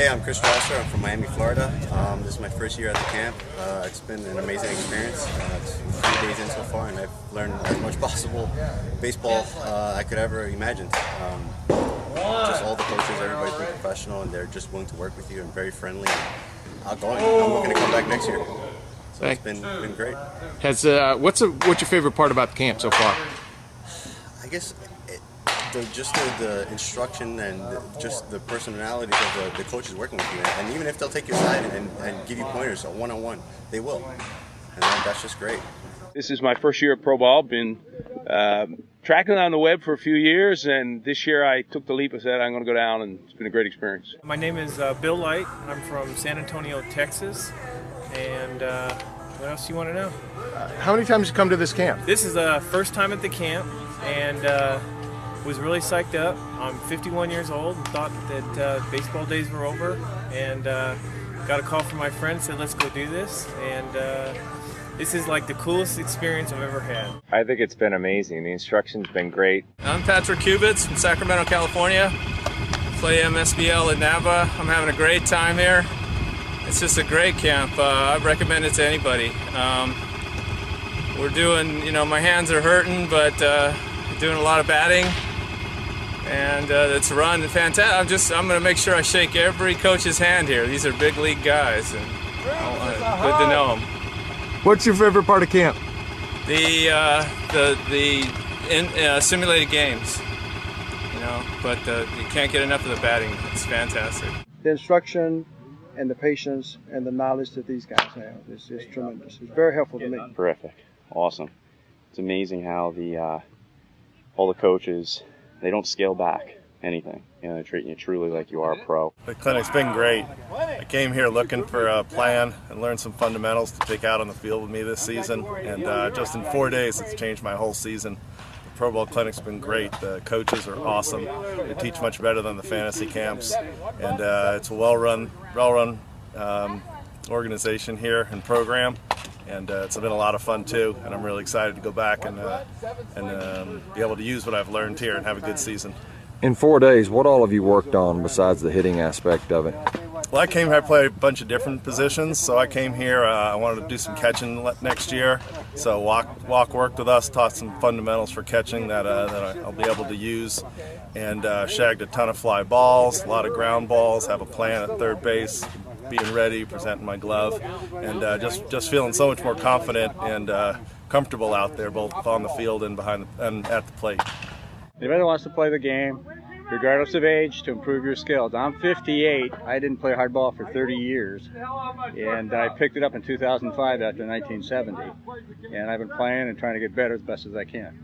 Hey, I'm Chris Strasser. I'm from Miami, Florida. This is my first year at the camp. It's been an amazing experience. It's 3 days in so far, and I've learned as much possible baseball I could ever imagine. Just all the coaches, everybody's been professional, and they're just willing to work with you and very friendly and outgoing. I'm looking to come back next year. So it's been great. What's your favorite part about the camp so far? I guess the instruction and just the personalities of the coaches working with you, and even if they'll take your side and give you pointers one-on-one, they will, and that's just great. This is my first year at Pro Ball. Been tracking on the web for a few years, and this year I took the leap and said I'm going to go down, and it's been a great experience. My name is Bill Light. I'm from San Antonio, Texas, and what else do you want to know? How many times have you come to this camp? This is the first time at the camp, and was really psyched up. I'm 51 years old and thought that baseball days were over, and got a call from my friend, said let's go do this, and this is like the coolest experience I've ever had. I think it's been amazing. The instruction's been great. I'm Patrick Kubitz from Sacramento, California. Play MSBL at Napa. I'm having a great time here. It's just a great camp. I recommend it to anybody. We're doing, my hands are hurting, but doing a lot of batting. And it's run fantastic. I'm going to make sure I shake every coach's hand here. These are big league guys, and good to know them. What's your favorite part of camp? The simulated games, but you can't get enough of the batting. It's fantastic. The instruction and the patience and the knowledge that these guys have is tremendous. It's very helpful to me. Terrific, awesome. It's amazing how all the coaches, they don't scale back anything. They treat you truly like you are a pro. The clinic's been great. I came here looking for a plan and learn some fundamentals to take out on the field with me this season. And just in 4 days, it's changed my whole season. The Pro Bowl clinic's been great. The coaches are awesome. They teach much better than the fantasy camps. And it's a well-run organization here and program. And it's been a lot of fun too, and I'm really excited to go back and be able to use what I've learned here and have a good season. In 4 days, what all have you worked on besides the hitting aspect of it? Well, I came here, I play a bunch of different positions, so I came here, I wanted to do some catching next year. So Walk worked with us, taught some fundamentals for catching that I'll be able to use, and shagged a ton of fly balls, a lot of ground balls, have a plan at third base, being ready, presenting my glove, and just feeling so much more confident and comfortable out there, both on the field and and at the plate. Anybody wants to play the game, regardless of age, to improve your skills. I'm 58. I didn't play hardball for 30 years, and I picked it up in 2005 after 1970. And I've been playing and trying to get better as best as I can.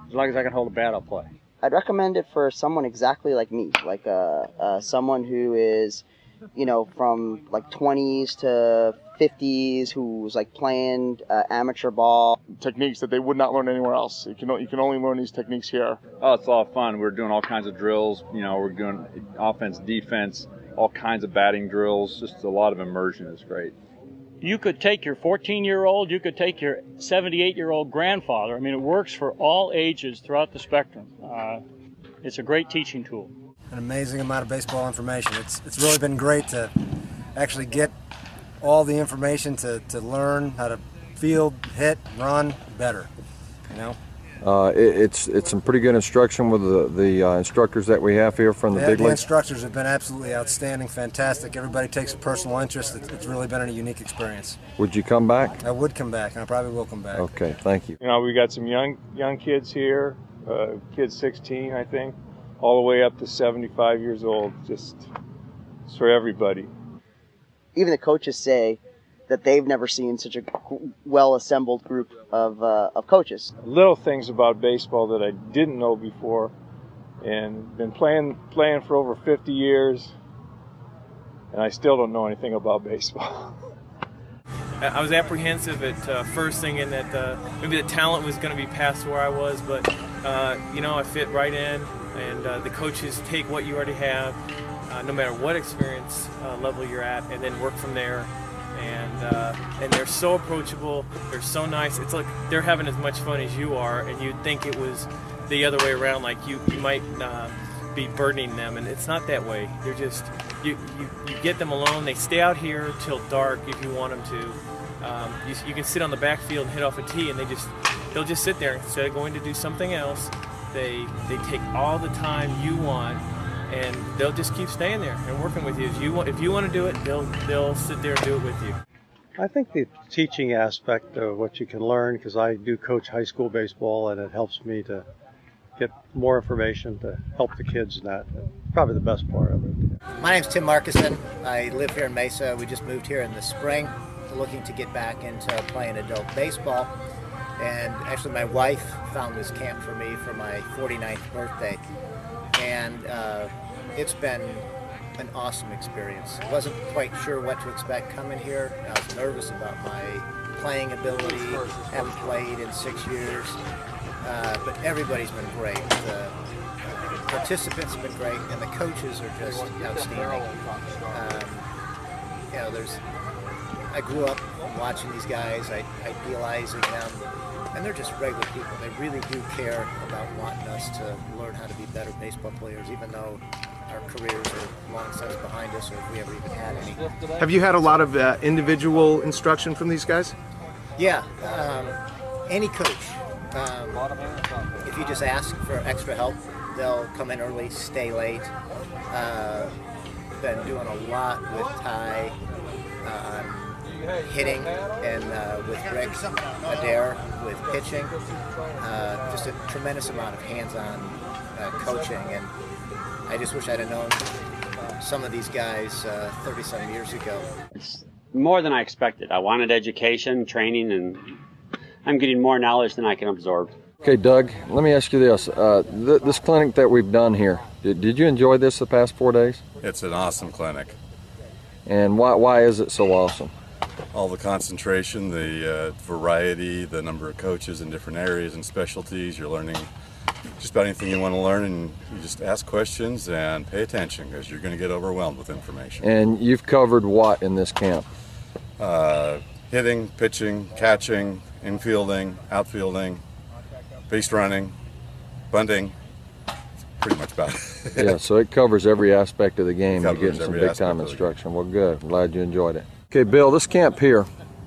As long as I can hold a bat, I'll play. I'd recommend it for someone exactly like me, like someone who is, from like 20s to 50s, who's like playing amateur ball. Techniques that they would not learn anywhere else. You can only learn these techniques here. Oh, it's a lot of fun. We're doing all kinds of drills. We're doing offense, defense, all kinds of batting drills. Just a lot of immersion. It's great. You could take your 14-year-old, you could take your 78-year-old grandfather. I mean, it works for all ages throughout the spectrum. It's a great teaching tool. An amazing amount of baseball information. It's really been great to actually get all the information to learn how to field, hit, run better. It's some pretty good instruction with the instructors that we have here from the big league. The instructors have been absolutely outstanding, fantastic. Everybody takes a personal interest. It's really been a unique experience. Would you come back? I would come back, and I probably will come back. Okay, thank you. We got some young kids here, kids 16, I think, all the way up to 75 years old. Just it's for everybody. Even the coaches say that they've never seen such a well-assembled group of coaches. Little things about baseball that I didn't know before, and been playing for over 50 years, and I still don't know anything about baseball. I was apprehensive at first, thinking that maybe the talent was going to be past where I was, but I fit right in, and the coaches take what you already have, no matter what experience level you're at, and then work from there. And they're so approachable, they're so nice. It's like they're having as much fun as you are, and you'd think it was the other way around, like you might be burdening them, and it's not that way. They're just you get them alone. They stay out here till dark if you want them to. You can sit on the backfield and hit off a tee, and they'll just sit there instead of going to do something else. They take all the time you want, and they'll just keep staying there and working with you. If you want to do it, they'll sit there and do it with you. I think the teaching aspect of what you can learn, because I do coach high school baseball, and it helps me to get more information to help the kids in that. Probably the best part of it. My name's Tim Markison. I live here in Mesa. We just moved here in the spring, looking to get back into playing adult baseball. And actually my wife found this camp for me for my 49th birthday. And it's been an awesome experience. Wasn't quite sure what to expect coming here. I was nervous about my playing ability. Haven't played in 6 years. But everybody's been great. The participants have been great, and the coaches are just outstanding. I grew up watching these guys, idealizing them, and they're just regular people. They really do care about wanting us to learn how to be better baseball players, even though our careers are long since behind us, or if we ever even had any. Have you had a lot of individual instruction from these guys? Yeah, any coach. If you just ask for extra help, they'll come in early, stay late. Been doing a lot with Ty on hitting, and with Rick Adair with pitching. Just a tremendous amount of hands-on coaching, and I just wish I'd have known some of these guys 30-some years ago. It's more than I expected. I wanted education, training, and I'm getting more knowledge than I can absorb. Okay, Doug, let me ask you this. This clinic that we've done here, did you enjoy this the past 4 days? It's an awesome clinic. And why is it so awesome? All the concentration, the variety, the number of coaches in different areas and specialties. You're learning just about anything you want to learn, and you just ask questions and pay attention, because you're going to get overwhelmed with information. And you've covered what in this camp? Hitting, pitching, catching, infielding, outfielding, base running, bunting. Pretty much about it. Yeah, so it covers every aspect of the game. You're Covers getting some every big time aspect of the instruction. Well, good. I'm glad you enjoyed it. Okay, Bill, this camp here,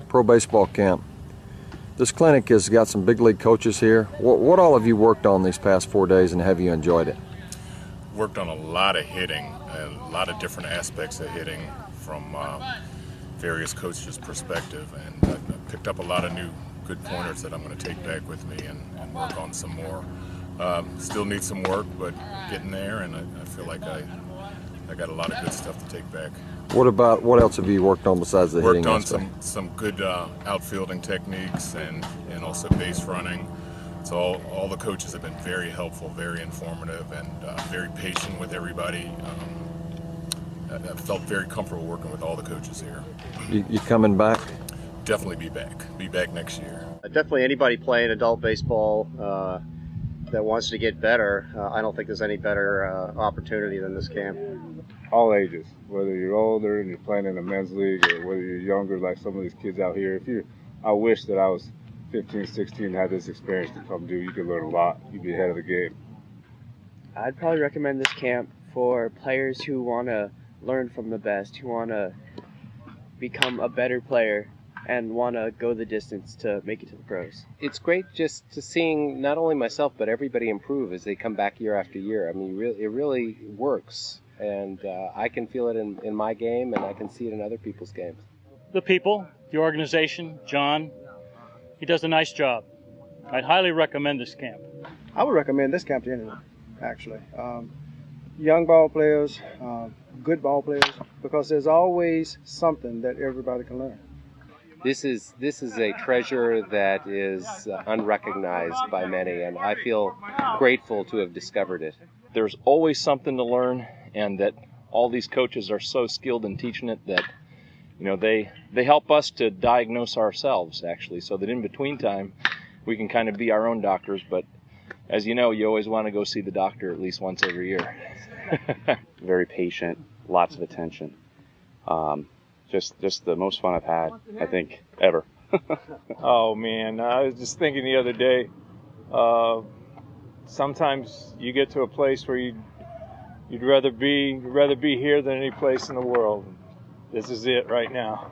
pro baseball camp, this clinic has got some big league coaches here. What all have you worked on these past 4 days, and have you enjoyed it? Worked on a lot of hitting, and a lot of different aspects of hitting from various coaches' perspective, and I picked up a lot of new good pointers that I'm going to take back with me and work on some more. Still need some work, but getting there, and I feel like I got a lot of good stuff to take back. What else have you worked on besides the hitting aspect? aspect? Worked on some good outfielding techniques and also base running. So all the coaches have been very helpful, very informative, and very patient with everybody. I felt very comfortable working with all the coaches here. You coming back? Definitely be back. Be back next year. Definitely anybody playing adult baseball that wants to get better, I don't think there's any better opportunity than this camp. All ages, whether you're older and you're playing in a men's league, or whether you're younger like some of these kids out here. I wish that I was 15, 16 and had this experience to come do. You could learn a lot. You'd be ahead of the game. I'd probably recommend this camp for players who want to learn from the best, who want to become a better player and want to go the distance to make it to the pros. It's great just to seeing not only myself but everybody improve as they come back year after year. I mean, it really works, and I can feel it in my game, and I can see it in other people's games. The people, the organization, John, he does a nice job. I'd highly recommend this camp. I would recommend this camp to anyone, actually. Young ball players, good ball players, because there's always something that everybody can learn. This is a treasure that is unrecognized by many, and I feel grateful to have discovered it. There's always something to learn, and that all these coaches are so skilled in teaching it that, you know, they help us to diagnose ourselves, actually, so that in between time we can kind of be our own doctors. But as you know, you always want to go see the doctor at least once every year. Very patient, lots of attention. Just the most fun I've had, I think, ever. Oh man, I was just thinking the other day, sometimes you get to a place where you you'd rather be here than any place in the world. This is it right now.